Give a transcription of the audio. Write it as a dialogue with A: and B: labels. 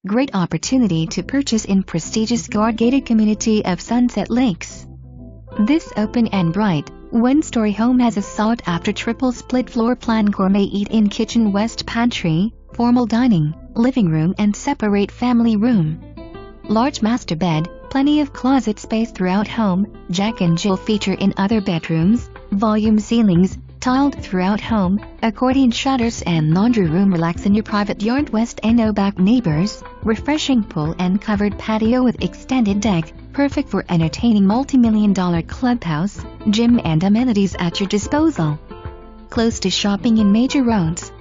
A: Great opportunity to purchase in prestigious guard-gated community of Sunset Lakes. This open and bright, one-story home has a sought-after triple split floor plan gourmet eat-in kitchen, west pantry, formal dining, living room and separate family room. Large master bed, plenty of closet space throughout home, Jack and Jill feature in other bedrooms, volume ceilings, tiled throughout home, accordion shutters and laundry room. Relax in your private yard, west and back neighbors, refreshing pool and covered patio with extended deck, perfect for entertaining. Multi-million-dollar clubhouse, gym and amenities at your disposal. Close to shopping and major roads.